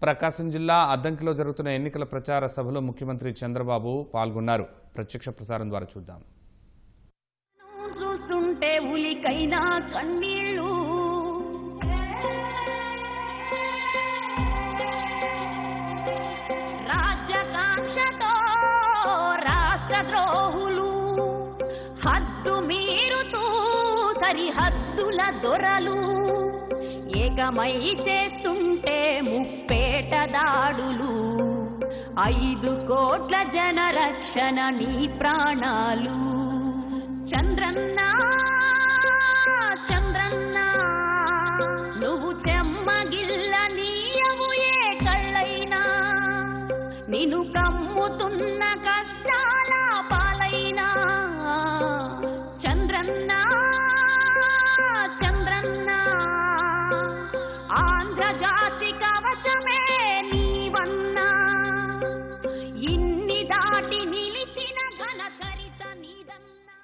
ప్రకాశం జిల్లా అద్దంకిలో జరుగుతున్న ఎన్నికల ప్రచార సభలో ముఖ్యమంత్రి చంద్రబాబు పాల్గొన్నారు. ప్రత్యక్ష ప్రసారం ద్వారా చూద్దాం. చూస్తుంటే ఉలికైనా కన్నీళ్ళు రాజ్యకాంక్షతో రాష్ట్రద్రోహులు హద్దు మీరుతూ సరిహద్దుల దొరలు ఏకమై చేస్తుంటే ముప్పేట దాడులు 5 కోట్ల జన రక్షణ నీ ప్రాణాలు చంద్రన్న చంద్రన్న నువ్వు చెమ్మగిల్ల నీయవు ఏ కళ్ళైనా నిన్ను కమ్ముతున్న కష్టాల పాలైనా చంద్రన్న చంద్రన్న ఆంధ్రజాతి కవచమే నీవన్నా ఇన్ని దాటి నిలిచిన ఘనచరిత నీదన్నా.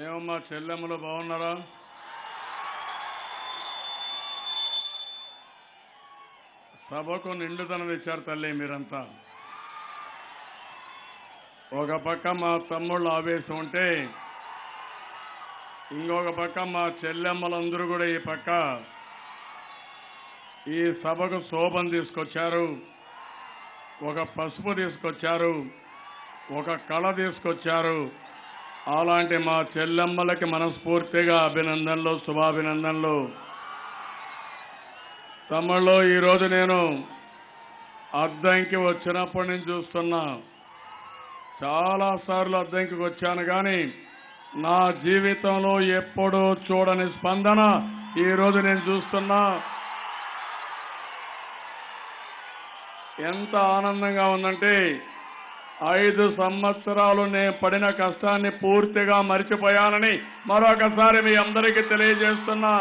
ఏమమ్మా చెల్లెమ్మలు బాగున్నారా? సభకు నిండుదనం ఇచ్చారు తల్లి మీరంతా. ఒక పక్క మా తమ్ముళ్ళు ఆవేశం ఉంటే ఇంకొక పక్క మా చెల్లెమ్మలందరూ కూడా ఈ పక్క ఈ సభకు శోభం తీసుకొచ్చారు, ఒక పసుపు తీసుకొచ్చారు, ఒక కళ తీసుకొచ్చారు. అలాంటి మా చెల్లెమ్మలకి మనస్ఫూర్తిగా అభినందనలు, శుభాభినందనలు. తమ్ముళ్ళు, ఈరోజు నేను అద్దంకి వచ్చినప్పటి నుంచి చూస్తున్నా. చాలాసార్లు అద్దంకి వచ్చాను కానీ నా జీవితంలో ఎప్పుడూ చూడని స్పందన ఈరోజు నేను చూస్తున్నా. ఎంత ఆనందంగా ఉందంటే 5 సంవత్సరాలు నేను పడిన కష్టాన్ని పూర్తిగా మరిచిపోయానని మరొకసారి మీ అందరికీ తెలియజేస్తున్నా.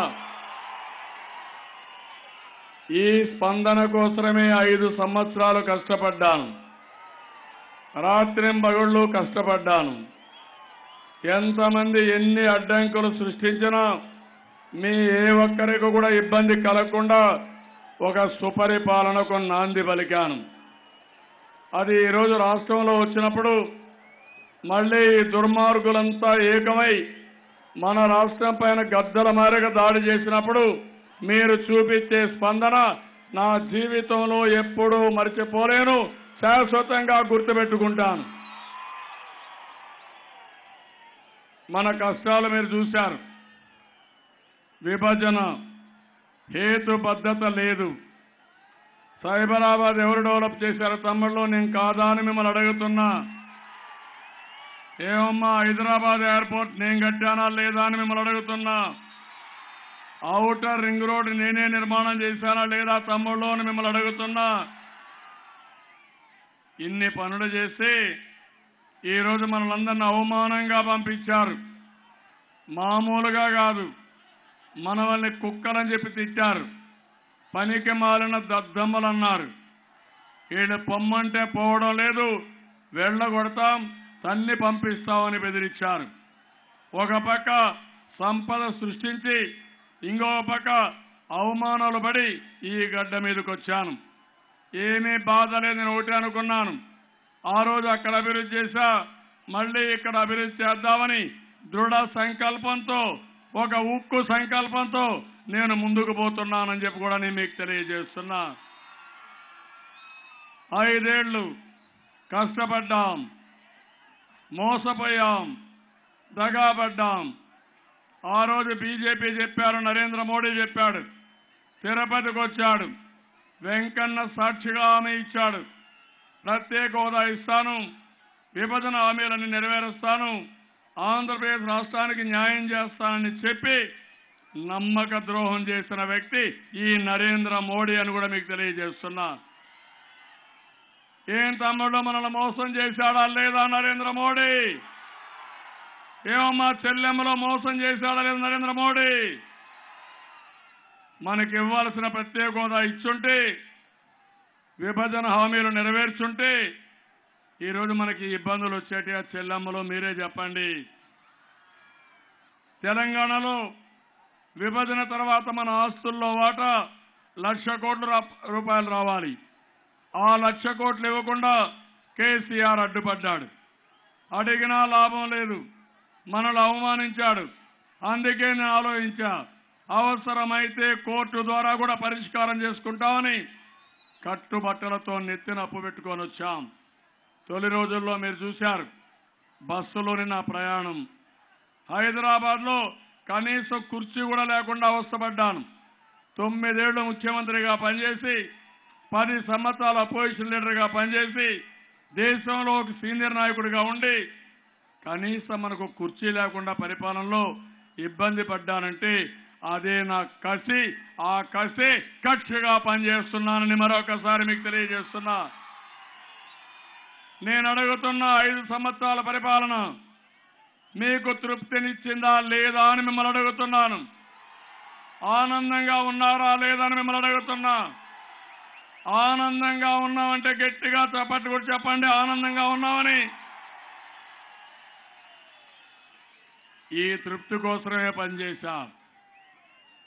ఈ స్పందన కోసమే 5 సంవత్సరాలు కష్టపడ్డాను, రాత్రింబగళ్ళు కష్టపడ్డాను. ఎంతమంది ఎన్ని అడ్డంకులు సృష్టించినా మీ ఏ ఒక్కరికి కూడా ఇబ్బంది కలగకుండా ఒక సుపరిపాలనకు నాంది పలికాను. అది ఈరోజు రాష్ట్రంలో వచ్చినప్పుడు మళ్ళీ ఈ దుర్మార్గులంతా ఏకమై మన రాష్ట్రం పైన గద్దల మారిగా దాడి చేసినప్పుడు మీరు చూపించే స్పందన నా జీవితంలో ఎప్పుడూ మర్చిపోలేను, శాశ్వతంగా గుర్తుపెట్టుకుంటాను. మన కష్టాలు మీరు చూశారు. విభజన, హేతుబద్ధత లేదు. సైబరాబాద్ ఎవరు డెవలప్ చేశారు తమ్ముళ్ళు? నేను కాదా అని మిమ్మల్ని అడుగుతున్నా. ఏమమ్మా హైదరాబాద్ ఎయిర్పోర్ట్ నేను కట్టానా లేదా అని మిమ్మల్ని అడుగుతున్నా. ఔటర్ రింగ్ రోడ్ నేనే నిర్మాణం చేశానా లేదా తమ్ముళ్ళు అని మిమ్మల్ని అడుగుతున్నా. ఇన్ని పనులు చేసి ఈరోజు మనలందరినీ అవమానంగా పంపించారు. మామూలుగా కాదు, మనల్ని కుక్కలని చెప్పి తిట్టారు, పనికి మాలిన దద్దమ్మలు అన్నారు. వీళ్ళు పొమ్మంటే పోవడం లేదు, వెళ్ళగొడతాం, తన్ని పంపిస్తామని బెదిరించారు. ఒక పక్క సంపద సృష్టించి ఇంకో పక్క అవమానాలు పడి ఈ గడ్డ మీదకి వచ్చాను. ఏమీ బాధ లేదు, నేను ఒకటి అనుకున్నాను, ఆ రోజు అక్కడ అభివృద్ధి చేశా, మళ్ళీ ఇక్కడ అభివృద్ధి చేద్దామని దృఢ సంకల్పంతో, ఒక ఉక్కు సంకల్పంతో నేను ముందుకు పోతున్నానని చెప్పి కూడా నేను మీకు తెలియజేస్తున్నా. 5 ఏళ్లు కష్టపడ్డాం, మోసపోయాం, దగాపడ్డాం. ఆ రోజు బీజేపీ చెప్పారు, నరేంద్ర మోడీ చెప్పాడు, తిరుపతికి వచ్చాడు, వెంకన్న సాక్షిగా హామీ ఇచ్చాడు, ప్రత్యేక హోదా ఇస్తాను, విభజన హామీలను నెరవేరుస్తాను, ఆంధ్రప్రదేశ్ రాష్ట్రానికి న్యాయం చేస్తానని చెప్పి నమ్మక ద్రోహం చేసిన వ్యక్తి ఈ నరేంద్ర మోడీ అని కూడా మీకు తెలియజేస్తున్నా. ఏం తమ్ముడు, మనల్ని మోసం చేశాడా లేదా నరేంద్ర మోడీ? ఏమమ్మా చెల్లెమ్మలో మోసం చేశాడా లేదా నరేంద్ర మోడీ? మనకి ఇవ్వాల్సిన ప్రత్యేక హోదా ఇచ్చుంటే, విభజన హామీలు నెరవేర్చుంటే ఈరోజు మనకి ఇబ్బందులు వచ్చేటి ఆ చెల్లెమ్మలో మీరే చెప్పండి. తెలంగాణలో విభజన తర్వాత మన ఆస్తుల్లో వాటా 1,00,000 కోట్ల రూపాయలు రావాలి. ఆ 1,00,000 కోట్లు ఇవ్వకుండా కేసీఆర్ అడ్డుపడ్డాడు. అడిగినా లాభం లేదు, మనల్ని అవమానించాడు. అందుకే నేను ఆలోచించా, అవసరమైతే కోర్టు ద్వారా కూడా పరిష్కారం చేసుకుంటామని కట్టుబట్టలతో నెత్తిన అప్పు పెట్టుకొని వచ్చాం. తొలి రోజుల్లో మీరు చూశారు, బస్సులోని నా ప్రయాణం. హైదరాబాద్లో కనీసం కుర్చీ కూడా లేకుండా అవస్థపడ్డాను. 9 ఏళ్లు ముఖ్యమంత్రిగా పనిచేసి, 10 సంవత్సరాలు అపోజిషన్ లీడర్గా పనిచేసి, దేశంలో ఒక సీనియర్ నాయకుడిగా ఉండి కనీసం మనకు కుర్చీ లేకుండా పరిపాలనలో ఇబ్బంది పడ్డానంటే అదే నా కసి. ఆ కసి కక్షగా పనిచేస్తున్నానని మరొకసారి మీకు తెలియజేస్తున్నా. నేను అడుగుతున్న 5 సంవత్సరాల పరిపాలన మీకు తృప్తినిచ్చిందా లేదా అని మిమ్మల్ని అడుగుతున్నాను. ఆనందంగా ఉన్నారా లేదా అని మిమ్మల్ని అడుగుతున్నా. ఆనందంగా ఉన్నామంటే గట్టిగా చప్పట్లు కూడా చెప్పండి, ఆనందంగా ఉన్నామని. ఈ తృప్తి కోసమే పనిచేశా,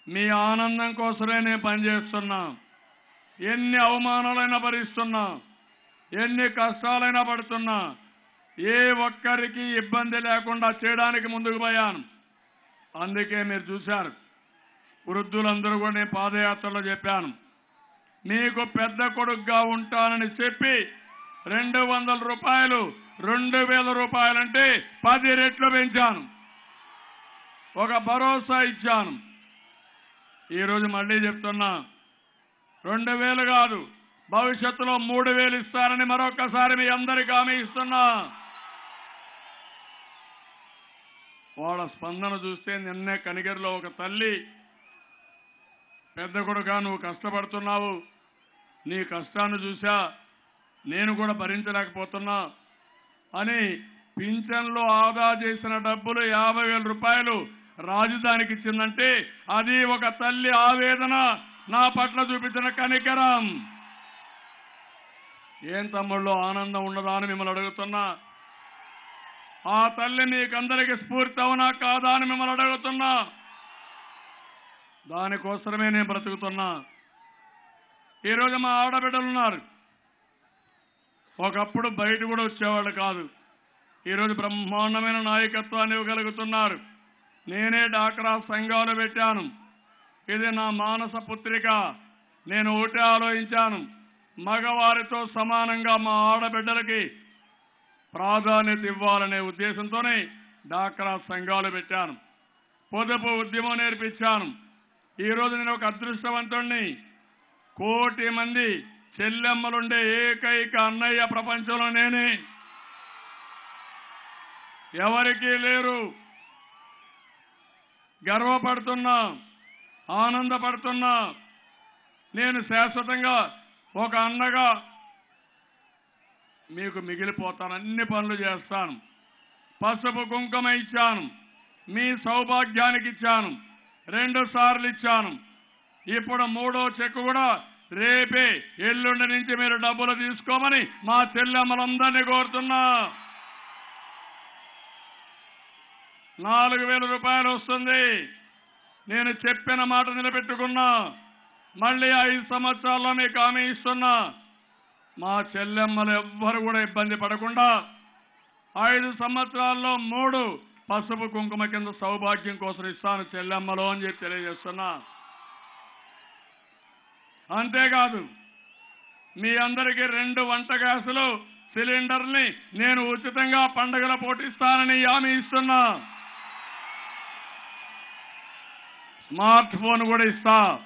మీ ఆనందం కోసమే నేను పనిచేస్తున్నా. ఎన్ని అవమానాలైనా భరిస్తున్నా, ఎన్ని కష్టాలైనా పడుతున్నా, ఏ ఒక్కరికి ఇబ్బంది లేకుండా చేయడానికి ముందుకు పోయాను. అందుకే మీరు చూశారు, వృద్ధులందరూ కూడా నేను పాదయాత్రలో చెప్పాను, మీకు పెద్ద కొడుకుగా ఉంటానని చెప్పి 200 రూపాయలు 2,000 రూపాయలంటే 10 రెట్లు పెంచాను. ఒక భరోసా ఇచ్చాను. ఈరోజు మళ్ళీ చెప్తున్నా, 2,000 కాదు, భవిష్యత్తులో 3,000 ఇస్తారని మరొకసారి మీ అందరికీ హామీ ఇస్తున్నా. వాళ్ళ స్పందన చూస్తే నిన్నే కనిగిరిలో ఒక తల్లి, పెద్ద కొడుకా నువ్వు కష్టపడుతున్నావు, నీ కష్టాన్ని చూసా నేను కూడా భరించలేకపోతున్నా అని పింఛన్లో ఆదా చేసిన డబ్బులు 50,000 రూపాయలు రాజధానికి ఇచ్చిందంటే అది ఒక తల్లి ఆవేదన, నా పట్ల చూపించిన కనికరం. ఏం తమ్ముళ్ళు ఆనందం ఉండదా అని మిమ్మల్ని అడుగుతున్నా. ఆ తల్లి మీకందరికీ స్ఫూర్తి అవునా కాదా అని మిమ్మల్ని అడుగుతున్నా. దానికోసమే నేను బ్రతుకుతున్నా. ఈరోజు మా ఆడబిడ్డలు ఉన్నారు, ఒకప్పుడు బయట కూడా వచ్చేవాళ్ళు కాదు, ఈరోజు బ్రహ్మాండమైన నాయకత్వాన్ని ఇవ్వగలుగుతున్నారు. నేనే డాక్రా సంఘాలు పెట్టాను. ఇది నా మానస పుత్రిక. నేను ఒకటే ఆలోచించాను, మగవారితో సమానంగా మా ఆడబిడ్డలకి ప్రాధాన్యత ఇవ్వాలనే ఉద్దేశంతోనే డాక్రా సంఘాలు పెట్టాను. పొదుపు ఉద్యమం నేర్పించాను. ఈరోజు నేను ఒక అదృష్టవంతుణ్ణి. 1 కోటి మంది చెల్లెమ్మలుండే ఏకైక అన్నయ్య ప్రపంచంలో నేనే. ఎవరికీ లేరు. గర్వపడుతున్నా, ఆనందపడుతున్నా. నేను శాశ్వతంగా ఒక అన్నగా మీకు మిగిలిపోతాను. అన్ని పనులు చేస్తాను. పసుపు కుంకుమ ఇచ్చాను, మీ సౌభాగ్యానికి ఇచ్చాను, 2 సార్లు ఇచ్చాను. ఇప్పుడు 3వ చెక్కు కూడా రేపే, ఎల్లుండి నుంచి మీరు డబ్బులు తీసుకోమని మా చెల్లెమ్మలందరినీ కోరుతున్నా. 4,000 రూపాయలు వస్తుంది. నేను చెప్పిన మాట నిలబెట్టుకున్నా. మళ్ళీ 5 సంవత్సరాల్లో మీకు హామీ ఇస్తున్నా. మా చెల్లెమ్మలు ఎవ్వరు కూడా ఇబ్బంది పడకుండా 5 సంవత్సరాల్లో 3 పసుపు కుంకుమ కింద సౌభాగ్యం కోసం ఇస్తాను చెల్లెమ్మలో అని చెప్పి తెలియజేస్తున్నా. అంతేకాదు మీ అందరికీ 2 వంట గ్యాసులు సిలిండర్ని నేను ఉచితంగా పండుగల పోటీస్తానని హామీ ఇస్తున్నా. స్మార్ట్ ఫోన్ కూడా ఇస్తా, 1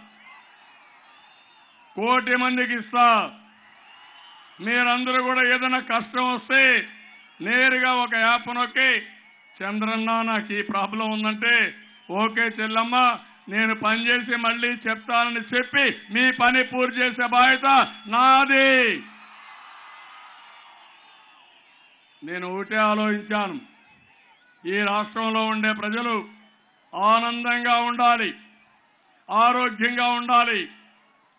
కోటి మందికి ఇస్తా. మీరందరూ కూడా ఏదైనా కష్టం వస్తే నేరుగా ఒక యాప్ నొక్కి చంద్రన్న నాకు ఈ ప్రాబ్లం ఉందంటే ఓకే చెల్లమ్మ నేను పనిచేసి మళ్ళీ చెప్తానని చెప్పి మీ పని పూర్తి చేసే బాధ్యత నాది. నేను ఒకటే ఆలోచించాను, ఈ రాష్ట్రంలో ఉండే ప్రజలు ఆనందంగా ఉండాలి, ఆరోగ్యంగా ఉండాలి,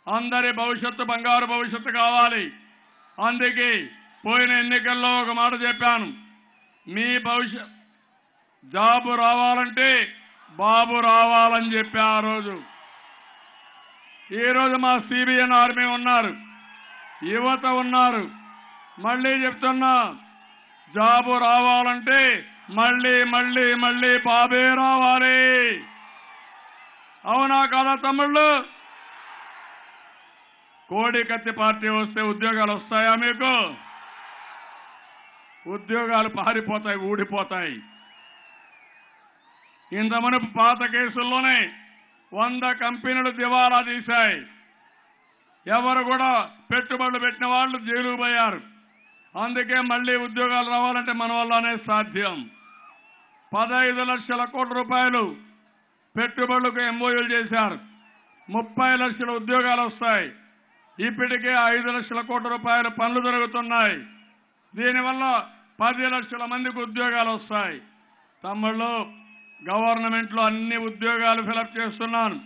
అందరి భవిష్యత్తు బంగారు భవిష్యత్తు కావాలి. అందుకే పోయిన ఎన్నికల్లో ఒక మాట చెప్పాను, మీ భవిష్యత్ జాబు రావాలంటే బాబు రావాలని చెప్పి ఆ రోజు. ఈరోజు మా సిబిఎన్ ఆర్మీ ఉన్నారు, యువత ఉన్నారు. మళ్ళీ చెప్తున్నా, జాబు రావాలంటే మళ్ళీ మళ్ళీ మళ్ళీ బాబే రావాలి. అవునా కాదా తమ్ముళ్ళు? కోడికత్తి పార్టీ వస్తే ఉద్యోగాలు వస్తాయా మీకు? ఉద్యోగాలు పారిపోతాయి, ఊడిపోతాయి. ఇంత మునుపు పాత కేసుల్లోనే 100 కంపెనీలు దివాలా తీశాయి. ఎవరు కూడా పెట్టుబడులు పెట్టిన వాళ్ళు జైలుకు పోయారు. అందుకే మళ్ళీ ఉద్యోగాలు రావాలంటే మన వల్లనే సాధ్యం. 15 లక్షల కోట్ల రూపాయలు పెట్టుబడులకు ఎంఓయూలు చేశారు. 30 లక్షల ఉద్యోగాలు వస్తాయి. ఇప్పటికే 5 లక్షల కోట్ల రూపాయల పనులు జరుగుతున్నాయి. దీనివల్ల 10 లక్షల మందికి ఉద్యోగాలు వస్తాయి. తమ్ముళ్ళు, గవర్నమెంట్లో అన్ని ఉద్యోగాలు ఫిలప్ చేస్తున్నాను.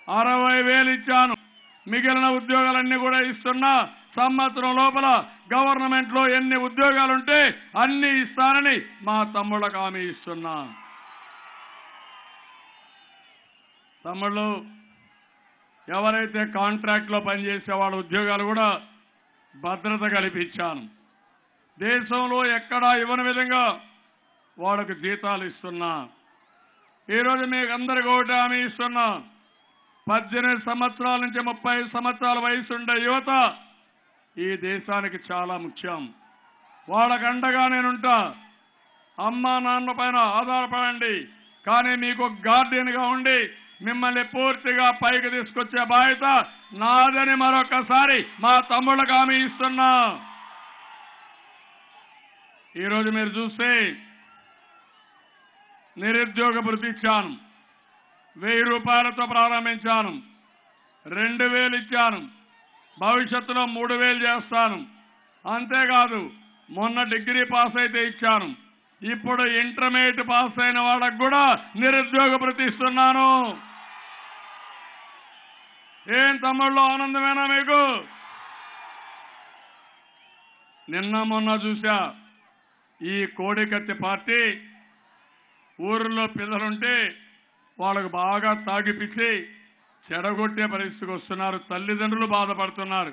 60,000 ఇచ్చాను. మిగిలిన ఉద్యోగాలన్నీ కూడా ఇస్తున్నా. సంవత్సరం లోపల గవర్నమెంట్లో ఎన్ని ఉద్యోగాలుంటే అన్ని ఇస్తానని మా తమ్ముళ్ళకు హామీ ఇస్తున్నా. తమ్ముళ్ళు, ఎవరైతే కాంట్రాక్ట్లో పనిచేసే వాళ్ళ ఉద్యోగాలు కూడా భద్రత కల్పించాను. దేశంలో ఎక్కడా ఇవ్వని విధంగా వాళ్ళకు జీతాలు ఇస్తున్నా. ఈరోజు మీకు అందరికీ ఒకటి హామీ ఇస్తున్నా, 18 సంవత్సరాల నుంచి 30 సంవత్సరాల వయసు ఉండే యువత ఈ దేశానికి చాలా ముఖ్యం. వాళ్ళకు అండగా నేనుంటా. అమ్మా నాన్న పైన ఆధారపడండి, కానీ మీకు గార్డియన్గా ఉండి మిమ్మల్ని పూర్తిగా పైకి తీసుకొచ్చే బాధ్యత నాదని మరొకసారి మా తమ్ముళ్ళకు హామీ ఇస్తున్నా. ఈరోజు మీరు చూస్తే నిరుద్యోగ భృతి ఇచ్చాను, 1000 రూపాయలతో ప్రారంభించాను, 2000 ఇచ్చాను, భవిష్యత్తులో 3000 చేస్తాను. అంతేకాదు మొన్న డిగ్రీ పాస్ అయితే ఇచ్చాను, ఇప్పుడు ఇంటర్మీడియట్ పాస్ అయిన వాళ్ళకు కూడా నిరుద్యోగ భృతి ఇస్తున్నాను. ఏం తమ్ముళ్ళు, ఆనందమేనా మీకు? నిన్న మొన్న చూసా, ఈ కోడికత్తి పార్టీ ఊరిలో పిల్లలుంటే వాళ్ళకు బాగా తాగిపిచ్చి చెడగొట్టే పరిస్థితికి వస్తున్నారు. తల్లిదండ్రులు బాధపడుతున్నారు.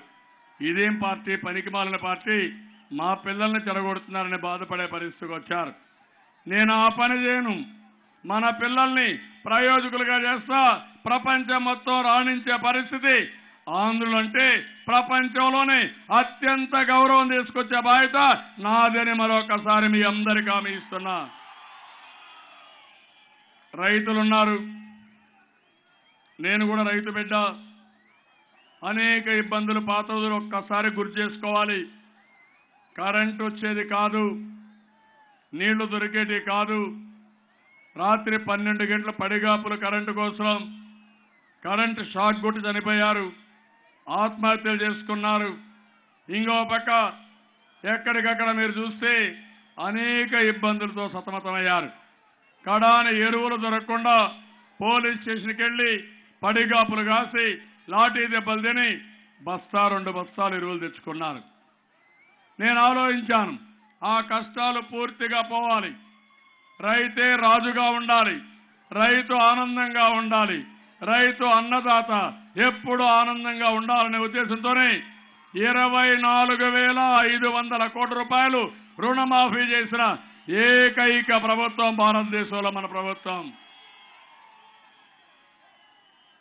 ఇదేం పార్టీ, పనికిమాలిన పార్టీ, మా పిల్లల్ని చెడగొడుతున్నారని బాధపడే పరిస్థితికి వచ్చారు. నేను ఆ పని చేయను. మన పిల్లల్ని ప్రయోజకులుగా చేస్తా. ప్రపంచం మొత్తం రాణించే పరిస్థితి ఆంధ్రులంటే ప్రపంచంలోనే అత్యంత గౌరవం తీసుకొచ్చే బాధ్యత నాదని మరొకసారి మీ అందరికీ హామీ ఇస్తున్నా. రైతులున్నారు, నేను కూడా రైతు బిడ్డ. అనేక ఇబ్బందులు పాత రోజులు ఒక్కసారి గుర్తు చేసుకోవాలి. కరెంటు వచ్చేది కాదు, నీళ్లు దొరికేది కాదు. రాత్రి 12 గంటల పడిగాపులు కరెంటు కోసం, కరెంటు షాక్ కొట్టి చనిపోయారు, ఆత్మహత్యలు చేసుకున్నారు. ఇంకో పక్క ఎక్కడికక్కడ మీరు చూస్తే అనేక ఇబ్బందులతో సతమతమయ్యారు. కడాని ఎరువులు దొరకకుండా పోలీస్ స్టేషన్కి వెళ్ళి పడిగాపులు కాసి లాఠీ దెబ్బలు తిని 2 బస్తాలు ఎరువులు తెచ్చుకున్నారు. నేను ఆలోచించాను, ఆ కష్టాలు పూర్తిగా పోవాలి. రైతే రాజుగా ఉండాలి, రైతు ఆనందంగా ఉండాలి, రైతు అన్నదాత ఎప్పుడు ఆనందంగా ఉండాలనే ఉద్దేశంతోనే 24,500 కోట్ల రూపాయలు రుణమాఫీ చేసిన ఏకైక ప్రభుత్వం భారతదేశంలో మన ప్రభుత్వం.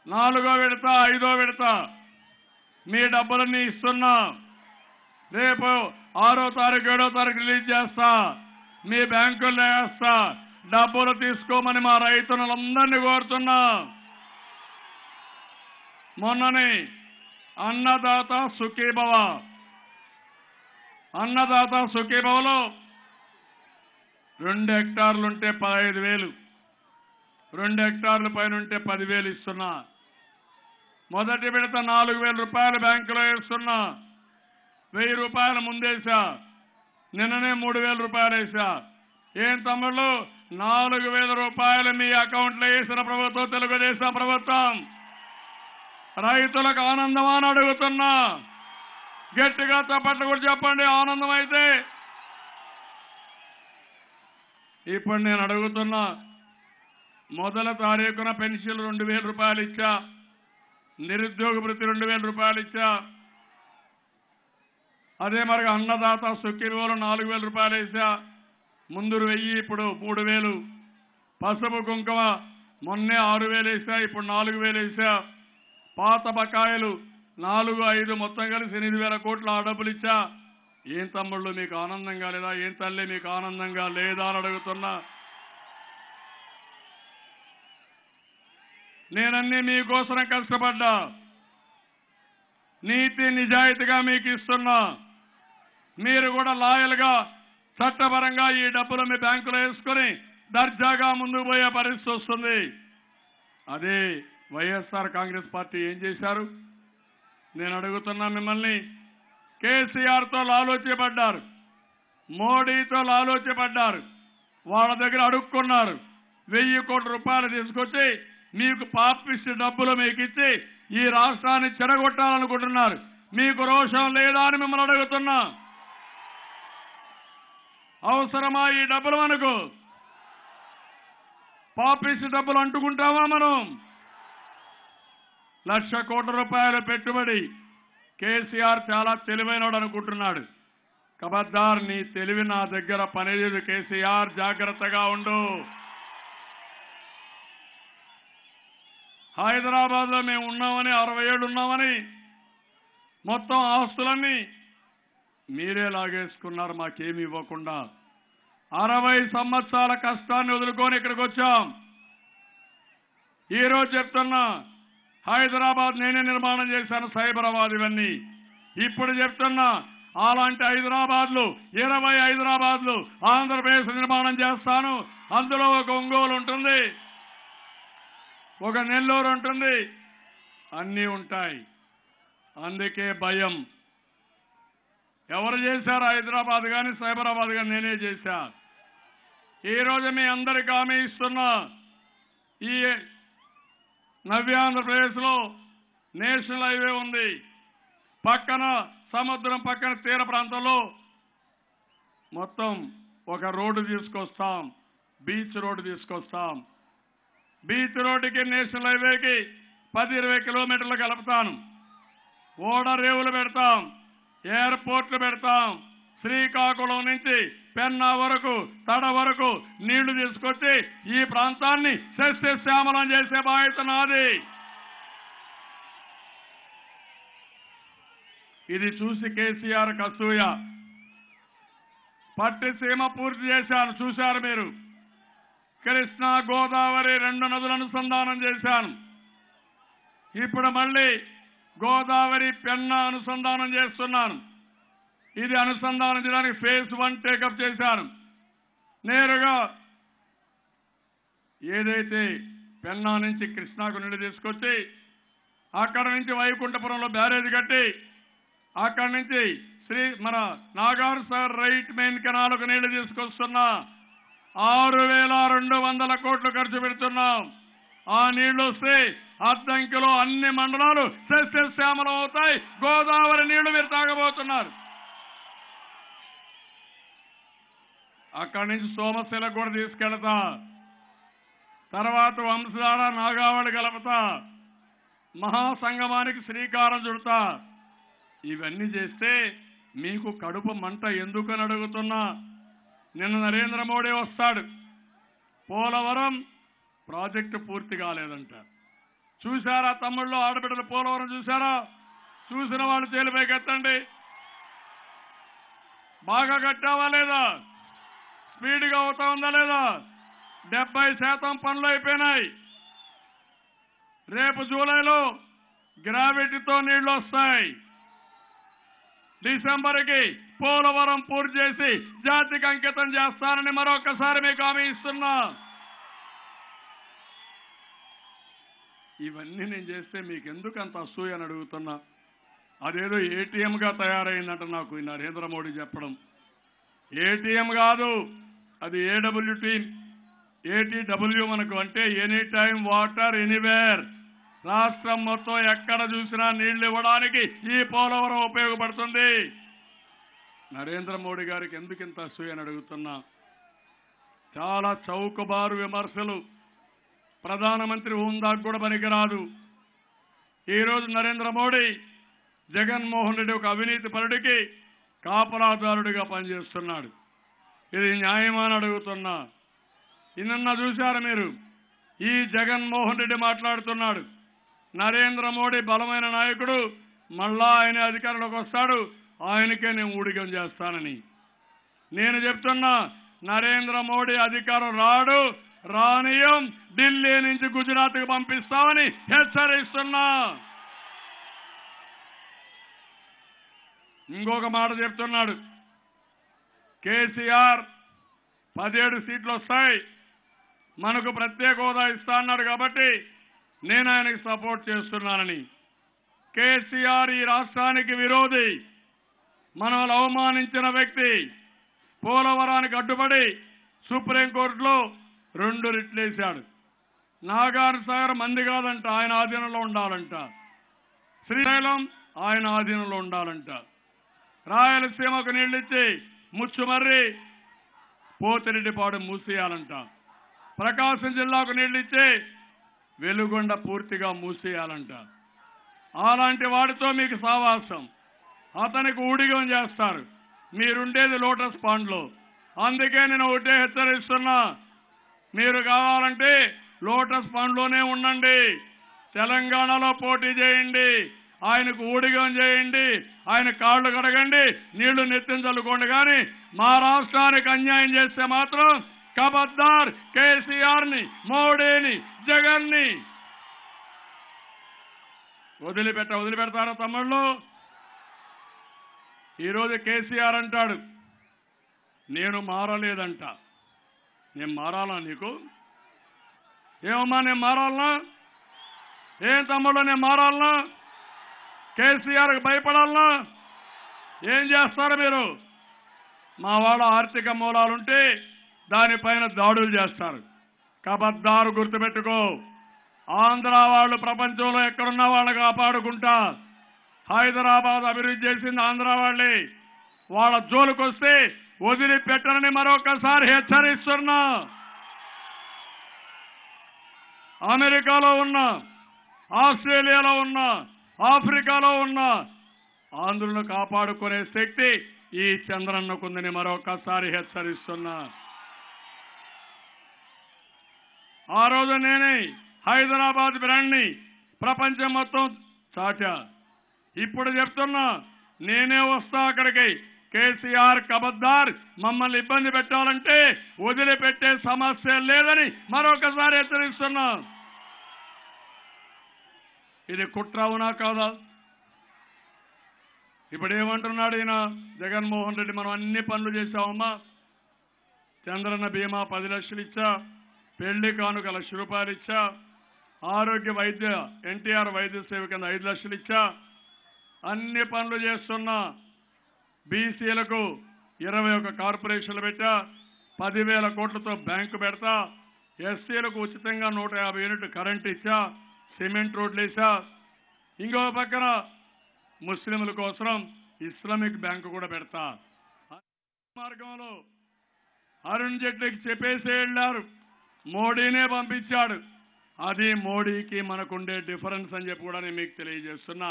4వ విడత 5వ విడత మీ డబ్బులన్నీ ఇస్తున్నా. రేపు 6వ తారీఖు 7వ తారీఖు రిలీజ్ చేస్తా. మీ బ్యాంకుల్లో వేస్తా. డబ్బులు తీసుకోమని మా రైతులందరినీ కోరుతున్నా. మొన్ననే అన్నదాత సుఖీభవ, అన్నదాత సుఖీభవలో 2 హెక్టార్లుంటే 15,000, 2 హెక్టార్ల పైన ఉంటే 10,000 ఇస్తున్నా. మొదటి విడత 4,000 రూపాయలు బ్యాంకులో వేస్తున్నా. 1,000 రూపాయలు ముందేసా. నిన్ననే 3,000 రూపాయలు వేసా. ఏం తమ్ముళ్ళు, 4,000 రూపాయలు మీ అకౌంట్లో వేసిన ప్రభుత్వం తెలుగుదేశం ప్రభుత్వం. రైతులకు ఆనందమా అని అడుగుతున్నా. గట్టిగా చప్పట్లు కూడా చెప్పండి ఆనందం అయితే. ఇప్పుడు నేను అడుగుతున్నా, మొదల తారీఖున పెన్షన్ 2,000 రూపాయలు ఇచ్చా. నిరుద్యోగ వృత్తి 2,000 రూపాయలు ఇచ్చా. అదే మరి అన్నదాత సుఖీభవలో 4,000 రూపాయలు వేసా. ముందు 1,000, ఇప్పుడు 3,000. పసుపు కుంకుమ మొన్నే 6,000 వేసా, ఇప్పుడు 4,000 వేసా. పాత బకాయిలు 4, 5 మొత్తం కలిసి 8,000 కోట్లు ఆ డబ్బులు ఇచ్చా. ఏం తమ్ముళ్ళు మీకు ఆనందంగా లేదా? ఏం తల్లి మీకు ఆనందంగా లేదా అని అడుగుతున్నా. నేనన్నీ మీకోసం కష్టపడ్డా. నీతి నిజాయితీగా మీకు ఇస్తున్నా. మీరు కూడా లాయల్గా చట్టపరంగా ఈ డబ్బులు మీ బ్యాంకులో వేసుకుని దర్జాగా ముందుకు పోయే పరిస్థితి వస్తుంది. అదే వైఎస్ఆర్ కాంగ్రెస్ పార్టీ ఏం చేశారు? నేను అడుగుతున్నా మిమ్మల్ని. కేసీఆర్తో లాలోచిపడ్డారు, మోడీతో లాలోచిపడ్డారు. వాళ్ళ దగ్గర అడుక్కున్నారు. 1,000 కోట్ల రూపాయలు తీసుకొచ్చి మీకు పాపిష్టి డబ్బులు మీకు ఇచ్చి ఈ రాష్ట్రాన్ని చెడగొట్టాలనుకుంటున్నారు. మీకు రోషం లేదా అని మిమ్మల్ని అడుగుతున్నా. అవసరమా ఈ డబ్బులు మనకు? పాపిష్టి డబ్బులు అంటుకుంటామా మనం? 1,00,000 కోట్ల రూపాయల పెట్టుబడి. కేసీఆర్ చాలా తెలివైనవాడు అనుకుంటున్నాడు. కబద్దార్, నీ తెలివి నా దగ్గర పనిచేయదు కేసీఆర్, జాగ్రత్తగా ఉండు. హైదరాబాద్లో మేము ఉన్నామని 60 ఏళ్ళు ఉన్నామని మొత్తం ఆస్తులన్నీ మీరే లాగేసుకున్నారు మాకేమి ఇవ్వకుండా. 60 సంవత్సరాల కష్టాన్ని వదులుకొని ఇక్కడికి వచ్చాం. ఈరోజు చెప్తున్నా, హైదరాబాద్ నేనే నిర్మాణం చేశాను, సైబరాబాద్ ఇవన్నీ. ఇప్పుడు చెప్తున్నా, అలాంటి హైదరాబాద్లు 20 హైదరాబాద్లు ఆంధ్రప్రదేశ్ నిర్మాణం చేస్తాను. అందులో ఒక ఒంగోలు ఉంటుంది, ఒక నెల్లూరు ఉంటుంది, అన్నీ ఉంటాయి. అందుకే భయం. ఎవరు చేశారు హైదరాబాద్ కానీ సైబరాబాద్ కానీ? నేనే చేశా. ఈరోజు మీ అందరికీ హామీ ఇస్తున్నా, ఈ నవ్యాంధ్రప్రదేశ్లో నేషనల్ హైవే ఉంది. పక్కన సముద్రం పక్కన తీర ప్రాంతంలో మొత్తం ఒక రోడ్డు తీసుకొస్తాం, బీచ్ రోడ్డు తీసుకొస్తాం. బీచ్ రోడ్డుకి నేషనల్ హైవేకి 10-20 కిలోమీటర్లు కలుపుతాను. ఓడరేవులు పెడతాం, ఎయిర్పోర్ట్లు పెడతాం. శ్రీకాకుళం నుంచి పెన్నా వరకు, తడ వరకు నీళ్లు తీసుకొచ్చి ఈ ప్రాంతాన్ని సస్యశ్యామలం చేసే బాధ్యత నాది. ఇది చూసి కేసీఆర్ కసూయ. పట్టిసీమ పూర్తి చేశాను, చూశారు మీరు. కృష్ణా గోదావరి 2 నదులను అనుసంధానం చేశాను. ఇప్పుడు మళ్ళీ గోదావరి పెన్నా అనుసంధానం చేస్తున్నాను. ఇది అనుసంధానం చేయడానికి ఫేజ్ 1 టేకప్ చేశాను. నేరుగా ఏదైతే పెన్నా నుంచి కృష్ణాకు నీళ్లు తీసుకొచ్చి అక్కడ నుంచి వైకుంఠపురంలో బ్యారేజ్ కట్టి అక్కడి నుంచి మన నాగార్ సార్ రైట్ మెయిన్ కెనాల్కు నీళ్లు తీసుకొస్తున్నా. 6,200 కోట్లు ఖర్చు పెడుతున్నాం. ఆ నీళ్లు వస్తే అద్దంకిలో అన్ని మండలాలు సస్యశ్యామలం అవుతాయి. గోదావరి నీళ్లు మీరు తాగబోతున్నారు. అక్కడి నుంచి సోమశిలకు కూడా తీసుకెళ్తా. తర్వాత వంశధార నాగావళి కలుపుతా. మహాసంగమానికి శ్రీకారం చుడతా. ఇవన్నీ చేస్తే మీకు కడుపు మంట ఎందుకని అడుగుతున్నా. నిన్న నరేంద్ర మోడీ వస్తాడు, పోలవరం ప్రాజెక్టు పూర్తి కాలేదంట. చూశారా తమ్ముళ్ళు, ఆడబిడ్డలు పోలవరం చూశారా? చూసిన వాళ్ళు చేలిపైకి ఎత్తండి. బాగా కట్టావా లేదా? స్పీడ్గా అవుతా ఉందా లేదా? 70% పనులు అయిపోయినాయి. రేపు జూలైలో గ్రావిటీతో నీళ్లు వస్తాయి. డిసెంబర్కి పోలవరం పూర్తి చేసి జాతికి అంకితం చేస్తానని మరొకసారి మీకు హామీ ఇస్తున్నా. ఇవన్నీ నేను చేస్తే మీకు ఎందుకు అంత అసూయ అని అడుగుతున్నా. అదేదో ఏటీఎంగా తయారైందంట నాకు ఈ నరేంద్ర మోడీ చెప్పడం. ఏటీఎం కాదు, అది ఏటీడబ్ల్యూ మనకు, అంటే ఎనీ టైం వాటర్ ఎనీవేర్. రాష్ట్రం మొత్తం ఎక్కడ చూసినా నీళ్లు ఇవ్వడానికి ఈ పోలవరం ఉపయోగపడుతుంది. నరేంద్ర మోడీ గారికి ఎందుకు ఇంత అసూయ అని అడుగుతున్నా. చాలా చౌకబారు విమర్శలు, ప్రధానమంత్రి హోందాకు కూడా పనికిరాదు. ఈరోజు నరేంద్ర మోడీ జగన్మోహన్ రెడ్డి ఒక అవినీతి పరుడికి కాపలాదారుడిగా పనిచేస్తున్నాడు. ఇది న్యాయమా అని అడుగుతున్నా. నిన్న చూశారు మీరు, ఈ జగన్మోహన్ రెడ్డి మాట్లాడుతున్నాడు, నరేంద్ర మోడీ బలమైన నాయకుడు, మళ్ళా ఆయన అధికారంలోకి వస్తాడు, ఆయనకే నేను ఊడిగం చేస్తానని. నేను చెప్తున్నా, నరేంద్ర మోడీ అధికారం రాడు, రానియం, ఢిల్లీ నుంచి గుజరాత్కు పంపిస్తామని హెచ్చరిస్తున్నా. ఇంకొక మాట చెప్తున్నాడు, కేసీఆర్ 17 సీట్లు వస్తాయి, మనకు ప్రత్యేక హోదా ఇస్తా అన్నాడు కాబట్టి నేను ఆయనకి సపోర్ట్ చేస్తున్నానని. కేసీఆర్ ఈ రాష్ట్రానికి విరోధి, మనల్ని అవమానించిన వ్యక్తి. పోలవరానికి అడ్డుపడి సుప్రీంకోర్టులో 2 రిట్లేశాడు. నాగార్ సాగర్ మంది కాదంట, ఆయన ఆధీనంలో ఉండాలంట. శ్రీశైలం ఆయన ఆధీనంలో ఉండాలంట. రాయలసీమకు నీళ్ళిచ్చి ముచ్చుమర్రి పోతిరెడ్డిపాడు మూసేయాలంట. ప్రకాశం జిల్లాకు నీళ్ళిచ్చి వెలుగొండ పూర్తిగా మూసేయాలంట. అలాంటి వాడితో మీకు సావాసం, అతనికి ఊడిగం చేస్తారు. మీరుండేది లోటస్ పాండ్లో. అందుకే నేను ఒకటే హెచ్చరిస్తున్నా, మీరు కావాలంటే లోటస్ పాండ్లోనే ఉండండి, తెలంగాణలో పోటీ చేయండి, ఆయనకు ఊడిగం చేయండి, ఆయన కాళ్ళు కడగండి, నీళ్లు నెత్తించలుకోండి. కానీ మా రాష్ట్రానికి అన్యాయం చేస్తే మాత్రం ఖబర్దార్ కేసీఆర్ని, మోడీని, జగన్ని వదిలిపెడతారా తమ్ముళ్ళు? ఈరోజు కేసీఆర్ అంటాడు, నేను మారలేదంట. నేను మారాలా నీకు? ఏమమ్మా నేను మారాలనా? ఏం తమ్ముళ్ళు నేను మారాలనా? కేసీఆర్కి భయపడాలనా? ఏం చేస్తారు మీరు? మా వాళ్ళ ఆర్థిక మూలాలుంటే దానిపైన దాడులు చేస్తారు. ఖబర్దారు గుర్తుపెట్టుకో, ఆంధ్ర వాళ్ళు ప్రపంచంలో ఎక్కడున్న వాళ్ళని కాపాడుకుంటా. హైదరాబాద్ అభివృద్ధి చేసింది ఆంధ్ర వాళ్ళే. వాళ్ళ జోలుకొస్తే వదిలిపెట్టనని మరొకసారి హెచ్చరిస్తున్నా. అమెరికాలో ఉన్నా, ఆస్ట్రేలియాలో ఉన్నా, ఆఫ్రికాలో ఉన్నా ఆంధ్రులను కాపాడుకునే శక్తి ఈ చంద్రన్నకుందని మరొకసారి హెచ్చరిస్తున్నా. ఆ రోజు నేనే హైదరాబాద్ బ్రాండ్ని ప్రపంచం మొత్తం చాటా. ఇప్పుడు చెప్తున్నా, నేనే వస్తా అక్కడికి. కేసీఆర్ ఖబర్దార్, మమ్మల్ని ఇబ్బంది పెట్టాలంటే వదిలిపెట్టే సమస్య లేదని మరొకసారి హెచ్చరిస్తున్నా. ఇది కుట్ర అవునా కాదా? ఇప్పుడు ఏమంటున్నాడు ఈయన జగన్మోహన్ రెడ్డి, మనం అన్ని పనులు చేశామమ్మా, చంద్రన్న బీమా 10 లక్షలు ఇచ్చా, పెళ్లి కానుక ₹1,00,000 ఇచ్చా, ఆరోగ్య వైద్య ఎన్టీఆర్ వైద్య సేవ కింద 5 లక్షలు ఇచ్చా, అన్ని పనులు చేస్తున్నా. బీసీలకు 21 కార్పొరేషన్లు పెట్టా, 10,000 కోట్లతో బ్యాంకు పెడతా, ఎస్సీలకు ఉచితంగా 150 యూనిట్లు కరెంట్ ఇచ్చా, సిమెంట్ రోడ్లు వేసా. ఇంకో పక్కన ముస్లింల కోసం ఇస్లామిక్ బ్యాంకు కూడా పెడతా. మార్గంలో అరుణ్ జైట్లీకి చెప్పేసి వెళ్ళారు, మోడీనే పంపించాడు. అది మోడీకి మనకుండే డిఫరెన్స్ అని చెప్పి కూడా నేను మీకు తెలియజేస్తున్నా.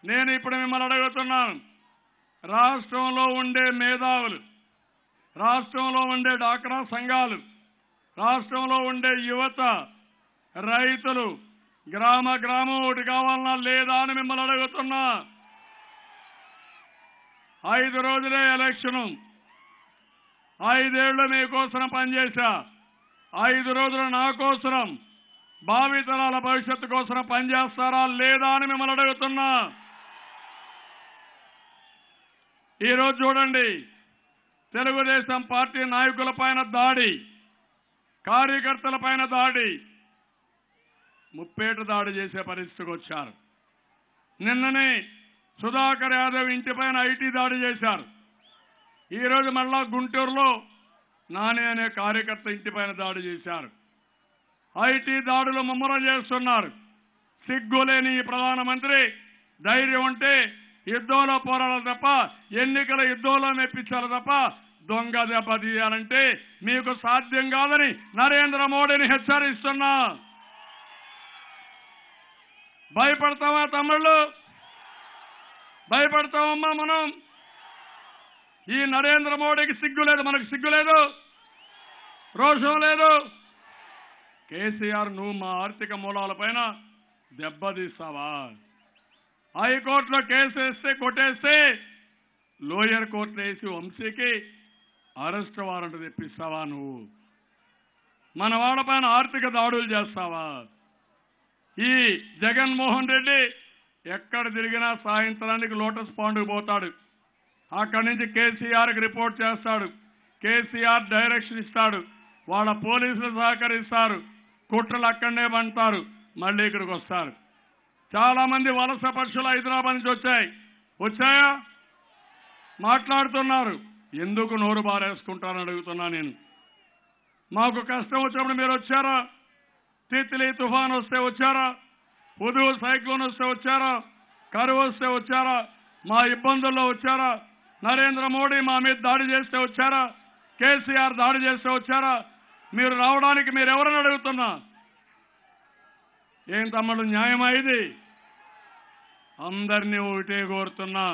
నేను ఇప్పుడు మిమ్మల్ని అడుగుతున్నాను, రాష్ట్రంలో ఉండే మేధావులు, రాష్ట్రంలో ఉండే డాక్రా సంఘాలు, రాష్ట్రంలో ఉండే యువత, రైతులు గ్రామం ఒకటి కావాలన్నా లేదా అని మిమ్మల్ని అడుగుతున్నా. 5 రోజులే ఎలక్షను, 5 ఏళ్లు మీకోసం పనిచేశా, 5 రోజులు నా కోసం, భావితరాల భవిష్యత్తు కోసం పనిచేస్తారా లేదా అని మిమ్మల్ని అడుగుతున్నా. ఈరోజు చూడండి, తెలుగుదేశం పార్టీ నాయకుల పైన దాడి, కార్యకర్తల పైన దాడి, ముప్పేట దాడి చేసే పరిస్థితికి వచ్చారు. నిన్ననే సుధాకర్ యాదవ్ ఇంటిపైన ఐటీ దాడి చేశారు. ఈరోజు మళ్ళా గుంటూరులో నాని అనే కార్యకర్త ఇంటిపైన దాడి చేశారు. ఐటీ దాడులు ముమ్మరం చేస్తున్నారు. సిగ్గులేని ఈ ప్రధానమంత్రి ధైర్యం ఉంటే యుద్ధంలో పోరాడాలి తప్ప, ఎన్నికల యుద్ధంలో మెప్పించాలి తప్ప దొంగ దెబ్బ తీయాలంటే మీకు సాధ్యం కాదని నరేంద్ర మోడీని హెచ్చరిస్తున్నా. భయపడతావా తమ్ముళ్ళు? భయపడతామమ్మా మనం? ఈ నరేంద్ర మోడీకి సిగ్గు లేదు, మనకు సిగ్గు లేదు, రోషం లేదు. కేసీఆర్, నువ్వు మా ఆర్థిక మూలాలపైన దెబ్బతీస్తావా? హైకోర్టులో కేసు వేస్తే కొట్టేస్తే లోయర్ కోర్టులో వేసి వంశీకి అరెస్ట్ వారెంట్ తెప్పిస్తావా? నువ్వు మన వాళ్ళపైన ఆర్థిక దాడులు చేస్తావా? ఈ జగన్మోహన్ రెడ్డి ఎక్కడ తిరిగినా సాయంత్రానికి లోటస్ పాండ్కు పోతాడు. అక్కడి నుంచి కేసీఆర్కి రిపోర్ట్ చేస్తాడు. కేసీఆర్ డైరెక్షన్ ఇస్తాడు. వాళ్ళ పోలీసులు సహకరిస్తారు. కుట్రలు అక్కడనే పంటారు. మళ్ళీ ఇక్కడికి వస్తారు. చాలా మంది వలస పక్షులు హైదరాబాద్ నుంచి వచ్చాయా? మాట్లాడుతున్నారు. ఎందుకు నోరు బారేసుకుంటారని అడుగుతున్నా నేను. మాకు కష్టం వచ్చినప్పుడు మీరు వచ్చారా? తిత్లీ తుఫాన్ వస్తే వచ్చారా? హుదూద్ సైక్లోన్ వస్తే వచ్చారా? కరువు వస్తే వచ్చారా? మా ఇబ్బందుల్లో వచ్చారా? నరేంద్ర మోడీ మా మీద దాడి చేస్తే వచ్చారా? కేసీఆర్ దాడి చేస్తే వచ్చారా? మీరు రావడానికి మీరు ఎవరని అడుగుతున్నా? ఏం తమ్ముడు, న్యాయమా ఇది? అందరినీ ఒకటే కోరుతున్నా,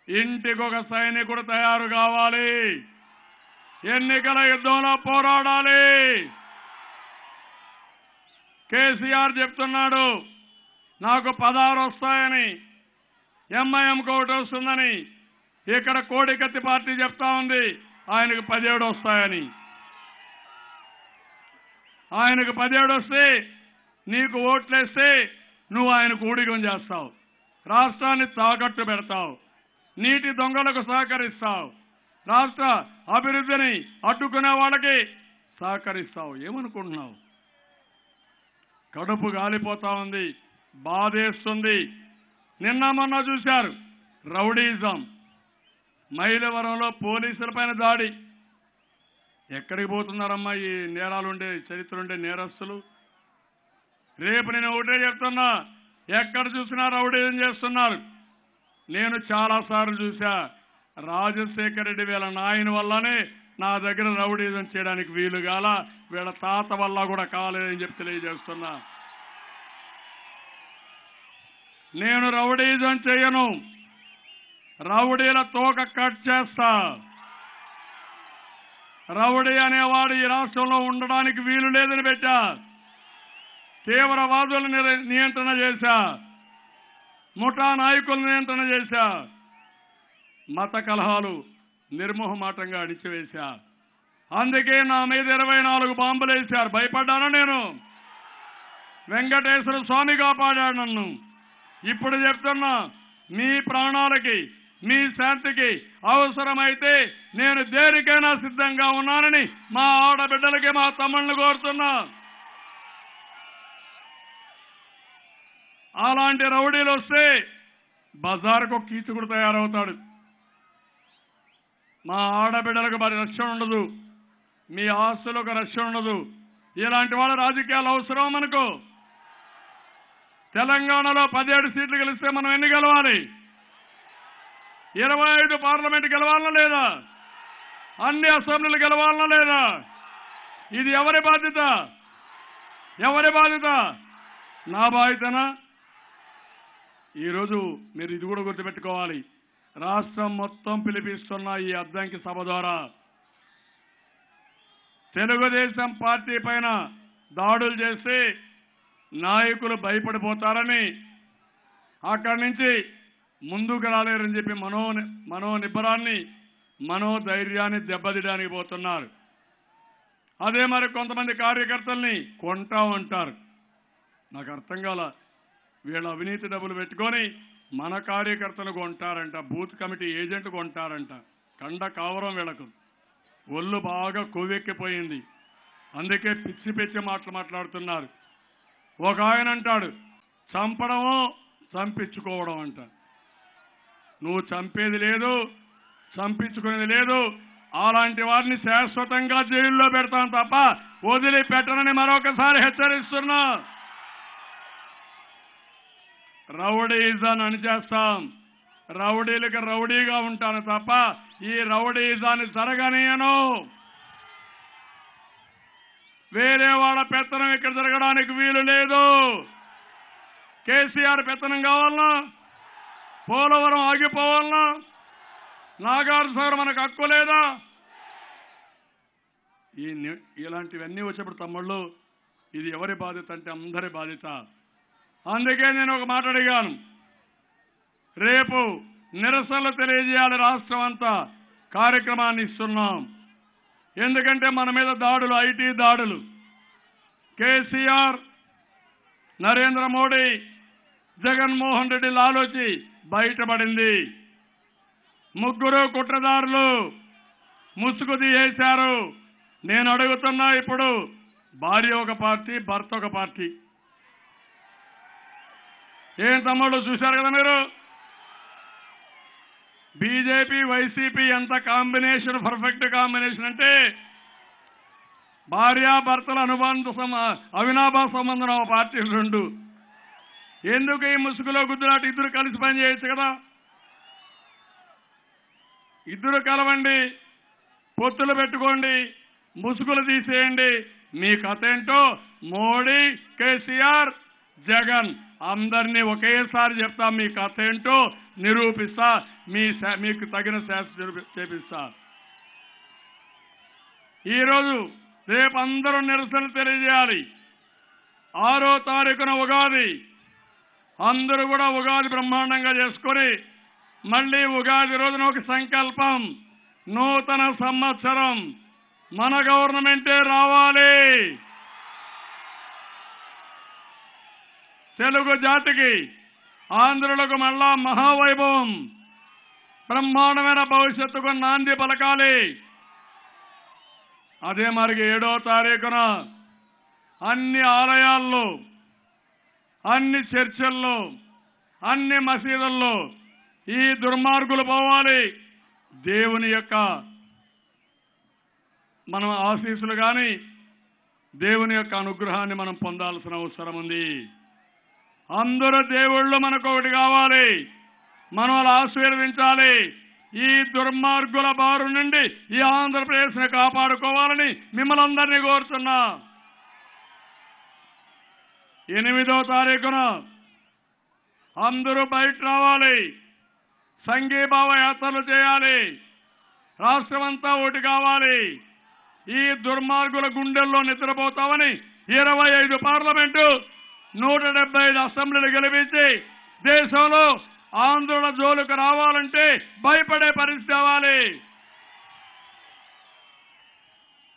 ఇంటికొక సైనికుడు తయారు కావాలి. ఎన్నికల యుద్ధంలో పోరాడాలి. కేసీఆర్ చెప్తున్నాడు నాకు 16 వస్తాయని, ఎంఐఎంకి 1 వస్తుందని. ఇక్కడ కోడికత్తి పార్టీ చెప్తా ఉంది ఆయనకు 17 వస్తాయని. ఆయనకు 17 వస్తే నీకు ఓట్లేస్తే నువ్వు ఆయనకు ఊడిగం చేస్తావు, రాష్ట్రాన్ని తాకట్టు పెడతావు, నీటి దొంగలకు సహకరిస్తావు, రాష్ట్ర అభివృద్ధిని అడ్డుకునే వాళ్ళకి సహకరిస్తావు. ఏమనుకుంటున్నావు? కడుపు గాలిపోతా ఉంది, బాధేస్తుంది. నిన్న మొన్న చూశారు రౌడీజం. మైలవరంలో పోలీసుల పైన దాడి. ఎక్కడికి పోతున్నారమ్మా ఈ నేరాలుండే చరిత్రలుండే నేరస్తులు? రేపు నేను ఒకటే చెప్తున్నా, ఎక్కడ చూసినా రౌడీజం చేస్తున్నారు. నేను చాలాసార్లు చూసా. రాజశేఖర రెడ్డి వీళ్ళ నాయన వల్లనే నా దగ్గర రౌడీజం చేయడానికి వీలు కాల, వీళ్ళ తాత వల్ల కూడా కాలేదని చెప్పి తెలియజేస్తున్నా. నేను రౌడీజం చేయను, రౌడీల తోక కట్ చేస్తా. రౌడీ అనేవాడు ఈ రాష్ట్రంలో ఉండడానికి వీలు లేదని పెట్టా. తీవ్రవాదులను నియంత్రణ చేశా, ముఠా నాయకులను నియంత్రణ చేశా, మత కలహాలు నిర్మోహమాటంగా అణిచివేశా. అందుకే నా మీద 24 బాంబులు వేశారు. భయపడ్డాను నేను. వెంకటేశ్వర స్వామి కాపాడాడు నన్ను. ఇప్పుడు చెప్తున్నా, మీ ప్రాణాలకి మీ శాంతికి అవసరమైతే నేను దేనికైనా సిద్ధంగా ఉన్నానని మా ఆడబిడ్డలకి మా తమ్ముళ్ళని కోరుతున్నా. అలాంటి రౌడీలు వస్తే బజార్కు కీచుకుడు తయారవుతాడు. మా ఆడబిడ్డలకు మరి రక్షణ ఉండదు, మీ ఆస్తులకు రక్షణ ఉండదు. ఇలాంటి వాళ్ళ రాజకీయాలు అవసరం మనకు. తెలంగాణలో 17 సీట్లు గెలిస్తే మనం ఎన్ని గెలవాలి? 25 పార్లమెంట్ గెలవాలనా లేదా? అన్ని అసెంబ్లీలు గెలవాలనా లేదా? ఇది ఎవరి బాధ్యత? ఎవరి బాధ్యత? నా బాధ్యతనా? ఈరోజు మీరు ఇది కూడా గుర్తుపెట్టుకోవాలి. రాష్ట్రం మొత్తం పిలిపిస్తున్న ఈ అద్దంకి సభ ద్వారా తెలుగుదేశం పార్టీ పైన దాడులు చేసి నాయకులు భయపడిపోతారని, అక్కడి నుంచి ముందుకు రాలేరని చెప్పి మనోనిబ్బరాన్ని మనోధైర్యాన్ని దెబ్బతీయడానికి పోతున్నారు. అదే మరి కొంతమంది కార్యకర్తల్ని కొంటా ఉంటారు. నాకు అర్థం కాల, వీళ్ళ అవినీతి డబ్బులు పెట్టుకొని మన కార్యకర్తలు కొంటారంట, బూత్ కమిటీ ఏజెంట్ కొంటారంట. కండ కావరం వీళ్ళకు, ఒళ్ళు బాగా కొవ్వెక్కిపోయింది. అందుకే పిచ్చి పిచ్చి మాటలు మాట్లాడుతున్నారు. ఒక ఆయన అంటాడు, చంపడము చంపించుకోవడం అంట. నువ్వు చంపేది లేదు, చంపించుకునేది లేదు. అలాంటి వారిని శాశ్వతంగా జైల్లో పెడతాం తప్ప వదిలిపెట్టనని మరొకసారి హెచ్చరిస్తున్నా. రౌడీజాన్ని అణిచేస్తాం, రౌడీలకు రౌడీగా ఉంటాను తప్ప ఈ రౌడీజాన్ని జరగనీయను. వేరే వాళ్ళ పెత్తనం ఇక్కడ జరగడానికి వీలు లేదు. కేసీఆర్ పెత్తనం కావాలన్నా, పోలవరం ఆగిపోవాలన్నా, నాగార్జున మనకు హక్కు లేదా? ఇలాంటివన్నీ వచ్చినప్పుడు తమ్ముళ్ళు, ఇది ఎవరి బాధ్యత అంటే అందరి బాధ్యత. అందుకే నేను ఒక మాట అడిగాను, రేపు నిరసనలు తెలియజేయాలి, రాష్ట్రం అంతా కార్యక్రమాన్ని ఇస్తున్నాం. ఎందుకంటే మన మీద దాడులు, ఐటీ దాడులు, కేసీఆర్, నరేంద్ర మోడీ, జగన్మోహన్ రెడ్డి లాలోచి బయటపడింది. ముగ్గురు కుట్రదారులు ముసుగు తీసేశారు. నేను అడుగుతున్నా, ఇప్పుడు భార్య ఒక పార్టీ, భర్త ఒక పార్టీ. ఏం తమ్ముళ్ళు చూశారు కదా మీరు, బీజేపీ వైసీపీ ఎంత కాంబినేషన్, పర్ఫెక్ట్ కాంబినేషన్ అంటే భార్యాభర్తల అవినాభావ సంబంధం పార్టీలు రెండు. ఎందుకు ఈ ముసుగులో గుద్దులాట? ఇద్దరు కలిసి పని చేయొచ్చు కదా, ఇద్దరు కలవండి, పొత్తులు పెట్టుకోండి, ముసుగులు తీసేయండి. మీ కథ ఏంటో మోడీ, కేసీఆర్, జగన్ అందరినీ ఒకేసారి చెప్తా, మీ కథ ఏంటో నిరూపిస్తా, మీకు తగిన శాస్త్ర చేపిస్తా. ఈరోజు రేపు అందరూ నిరసన తెలియజేయాలి. 6వ తారీఖున ఉగాది, అందరూ కూడా ఉగాది బ్రహ్మాండంగా చేసుకొని మళ్ళీ ఉగాది రోజున ఒక సంకల్పం, నూతన సంవత్సరం మన గవర్నమెంటే రావాలి, తెలుగు జాతికి, ఆంధ్రులకు మళ్ళా మహావైభవం, బ్రహ్మాండమైన భవిష్యత్తుకు నాంది పలకాలి. అదే మరి 7వ తారీఖున అన్ని ఆలయాల్లో, అన్ని చర్చల్లో, అన్ని మసీదుల్లో ఈ దుర్మార్గులు పోవాలి. దేవుని యొక్క మనం ఆశీస్సులు కానీ దేవుని యొక్క అనుగ్రహాన్ని మనం పొందాల్సిన అవసరం ఉంది. అందరూ దేవుళ్ళు మనకు ఒకటి కావాలి, మనం అలా ఆశీర్వదించాలి. ఈ దుర్మార్గుల బారు నుండి ఈ ఆంధ్రప్రదేశ్ని కాపాడుకోవాలని మిమ్మల్ని అందరినీ కోరుతున్నా. 8వ తారీఖున అందరూ బయట రావాలి, సంఘీభావ యాత్రలు చేయాలి, రాష్ట్రమంతా ఒకటి కావాలి. ఈ దుర్మార్గుల గుండెల్లో నిద్రపోతామని 25 పార్లమెంటు, 175 అసెంబ్లీలు గెలిపించి దేశంలో ఆంధ్రుల జోలుకు రావాలంటే భయపడే పరిస్థితి అవ్వాలి.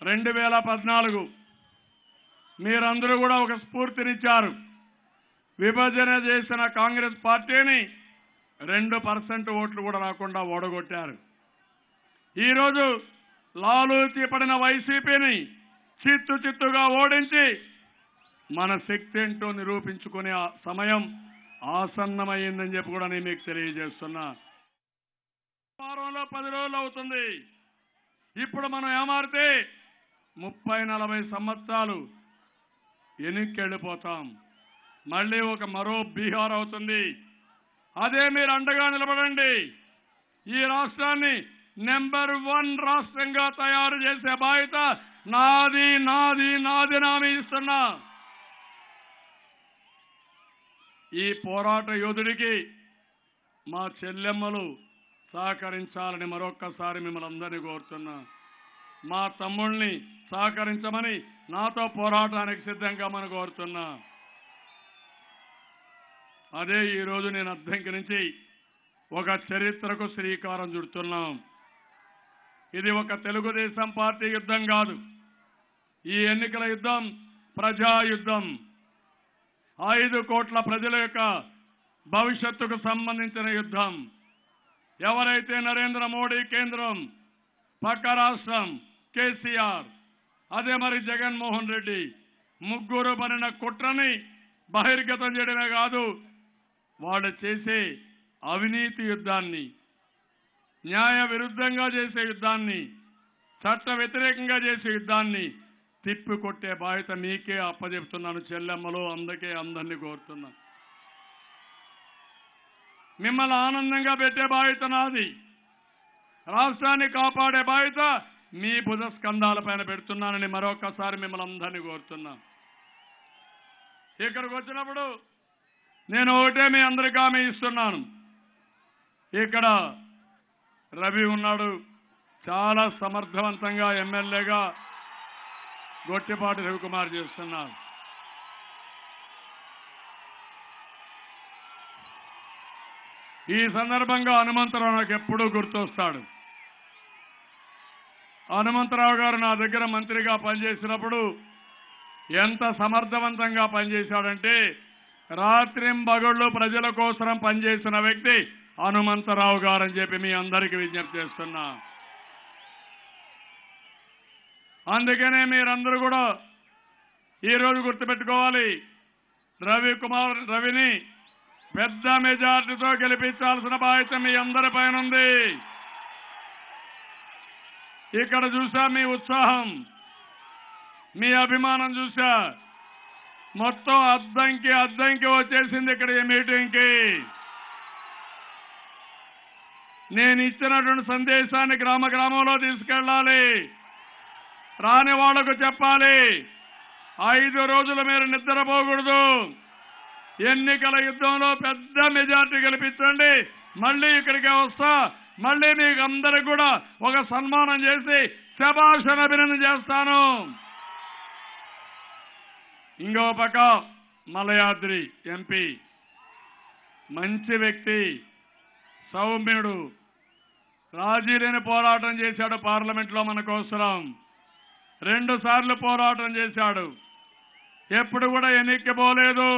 2014 మీరందరూ కూడా ఒక స్ఫూర్తినిచ్చారు. విభజన చేసిన కాంగ్రెస్ పార్టీని 2% ఓట్లు కూడా రాకుండా ఓడగొట్టారు. ఈరోజు లాలూచి పడిన వైసీపీని చిత్తుగా ఓడించి మన శక్తి ఏంటో నిరూపించుకునే సమయం ఆసన్నమైందని చెప్పి కూడా నేను మీకు తెలియజేస్తున్నా. వారంలో 10 రోజులు అవుతుంది. ఇప్పుడు మనం ఏమారితే 30-40 సంవత్సరాలు వెనక్కి వెళ్ళిపోతాం. మళ్ళీ మరో బీహార్ అవుతుంది. అదే మీరు అండగా నిలబడండి. ఈ రాష్ట్రాన్ని నెంబర్ 1 రాష్ట్రంగా తయారు చేసే బాధ్యత నాది నాది నాది నామి ఇస్తున్నా. ఈ పోరాట యోధుడికి మా చెల్లెమ్మలు సహకరించాలని మరొక్కసారి మిమ్మల్ని అందరినీ కోరుతున్నా. మా తమ్ముళ్ళని సహకరించమని నాతో పోరాటానికి సిద్ధంగా మనం కోరుతున్నా. అదే ఈరోజు నేను అద్దంకి నుంచి ఒక చరిత్రకు శ్రీకారం చుడుతున్నాం. ఇది ఒక తెలుగుదేశం పార్టీ యుద్ధం కాదు. ఈ ఎన్నికల యుద్ధం ప్రజా యుద్ధం. 5 కోట్ల ప్రజల యొక్క భవిష్యత్తుకు సంబంధించిన యుద్ధం. ఎవరైతే నరేంద్ర మోడీ కేంద్రం, పక్క రాష్ట్రం కేసీఆర్, అదే మరి జగన్మోహన్ రెడ్డి ముగ్గురు పడిన కుట్రని బహిర్గతం చేయడమే కాదు, వాళ్ళు చేసే అవినీతి యుద్ధాన్ని, న్యాయ విరుద్ధంగా చేసే యుద్ధాన్ని, చట్ట వ్యతిరేకంగా చేసే యుద్ధాన్ని తిప్పికొట్టే బాధ్యత మీకే అప్పచెప్తున్నాను చెల్లెమ్మలు. అందుకే అందరినీ కోరుతున్నాను. మిమ్మల్ని ఆనందంగా పెట్టే బాధ్యత నాది. రాష్ట్రాన్ని కాపాడే బాధ్యత మీ భుజ స్కంధాలపైన పెడుతున్నానని మరొకసారి మిమ్మల్ని అందరినీ కోరుతున్నాను. ఇక్కడికి వచ్చినప్పుడు నేను ఒకటే మీ అందరికీ హామీ ఇస్తున్నాను. ఇక్కడ రవి ఉన్నాడు, చాలా సమర్థవంతంగా ఎమ్మెల్యేగా గొట్టిపాటి రవికుమార్ చేస్తున్నారు. ఈ సందర్భంగా హనుమంతరావు నాకు ఎప్పుడూ గుర్తొస్తాడు. హనుమంతరావు గారు నా దగ్గర మంత్రిగా పనిచేసినప్పుడు ఎంత సమర్థవంతంగా పనిచేశాడంటే, రాత్రింబగళ్ళు ప్రజల కోసం పనిచేసిన వ్యక్తి హనుమంతరావు గారు అని చెప్పి మీ అందరికీ విజ్ఞప్తి చేస్తున్నా. అందుకనే మీరందరూ కూడా ఈరోజు గుర్తుపెట్టుకోవాలి, రవిని పెద్ద మెజార్టీతో గెలిపించాల్సిన బాధ్యత మీ అందరి పైన ఉంది. ఇక్కడ చూసా మీ ఉత్సాహం, మీ అభిమానం చూసా. మొత్తం అద్దంకి వచ్చేసింది ఇక్కడ ఈ మీటింగ్కి. నేను ఇచ్చినటువంటి సందేశాన్ని గ్రామంలో తీసుకెళ్ళాలి. రాని వాళ్లకు చెప్పాలి, 5 రోజులు మీరు నిద్రపోకూడదు. ఎన్నికల యుద్ధంలో పెద్ద మెజార్టీ గెలిపించండి, మళ్ళీ ఇక్కడికే వస్తా, మళ్ళీ మీకు అందరికి కూడా ఒక సన్మానం చేసి శభాష్ అభినందన చేస్తాను. ఇంకో పక్క మలయాద్రి ఎంపీ మంచి వ్యక్తి, సౌమ్యుడు, రాజీ లేని పోరాటం చేశాడు. పార్లమెంట్లో మన కోసరం 2 సార్లు పోరాటం చేశాడు. ఎప్పుడు కూడా ఎన్నికపోలేదు.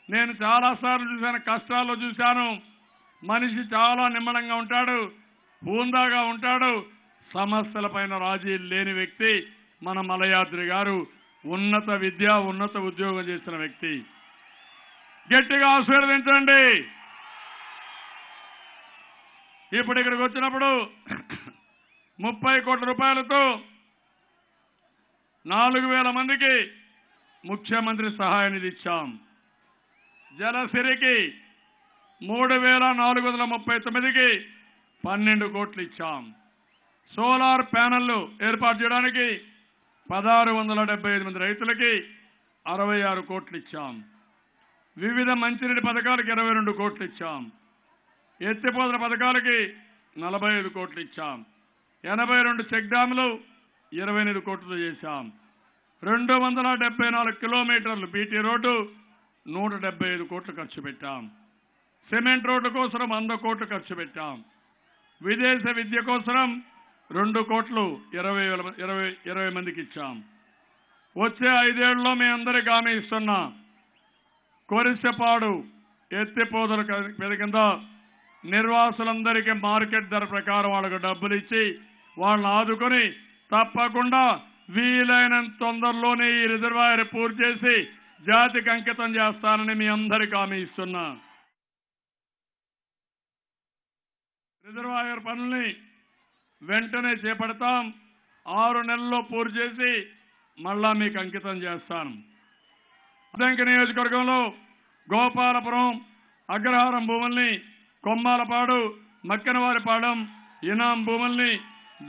నేను చాలాసార్లు చూశాను, కష్టాల్లో చూశాను. మనిషి చాలా నిమ్మలంగా ఉంటాడు, హూందాగా ఉంటాడు. సమస్యలపైన రాజీ లేని వ్యక్తి మన మలయాద్రి గారు. ఉన్నత విద్య, ఉన్నత ఉద్యోగం చేసిన వ్యక్తి. గట్టిగా ఆశీర్వదించండి. ఇప్పుడు ఇక్కడికి వచ్చినప్పుడు 30 కోట్ల రూపాయలతో 4,000 మందికి ముఖ్యమంత్రి సహాయ నిధి ఇచ్చాం. జలసిరికి 3,439కి 12 కోట్లు ఇచ్చాం. సోలార్ ప్యానెళ్లు ఏర్పాటు చేయడానికి 1,675 మంది రైతులకి 66 కోట్లు ఇచ్చాం. వివిధ మంచినీటి పథకాలకు 22 కోట్లు ఇచ్చాం. ఎత్తిపోతల పథకాలకి 45 కోట్లు ఇచ్చాం. 82 చెక్ డ్యాములు 28 కోట్లతో చేశాం. 274 కిలోమీటర్లు బీటీ రోడ్డు 175 కోట్లు ఖర్చు పెట్టాం. సిమెంట్ రోడ్డు కోసం 100 కోట్లు ఖర్చు పెట్టాం. విదేశ విద్య కోసం 2 కోట్లు 20 మందికి ఇచ్చాం. వచ్చే 5 ఏళ్లలో మీ అందరికీ హామీ ఇస్తున్నా, కొరిసెపాడు ఎత్తిపోతల కింద నిర్వాసులందరికీ మార్కెట్ ధర ప్రకారం వాళ్ళకు డబ్బులు ఇచ్చి వాళ్ళని ఆదుకొని తప్పకుండా వీలైనంత తొందరలోనే ఈ రిజర్వాయర్ పూర్తి చేసి జాతికి అంకితం చేస్తానని మీ అందరికీ హామీ ఇస్తున్నా. రిజర్వాయర్ పనుల్ని వెంటనే చేపడతాం. 6 నెలల్లో పూర్తి చేసి మళ్ళా మీకు అంకితం చేస్తాను. అద్దంకి నియోజకవర్గంలో గోపాలపురం, అగ్రహారం భూముల్ని, కొమ్మాలపాడు, మక్కెనవారిపాడెం, ఇనాం భూముల్ని,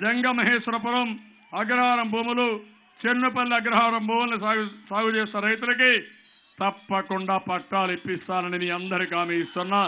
జంగమహేశ్వరపురం అగ్రహారం భూములు, చెన్నుపల్లి అగ్రహారం భూముల్ని సాగు చేస్తున్న రైతులకి తప్పకుండా పట్టాలు ఇప్పిస్తానని మీ అందరికీ హామీ ఇస్తున్నా.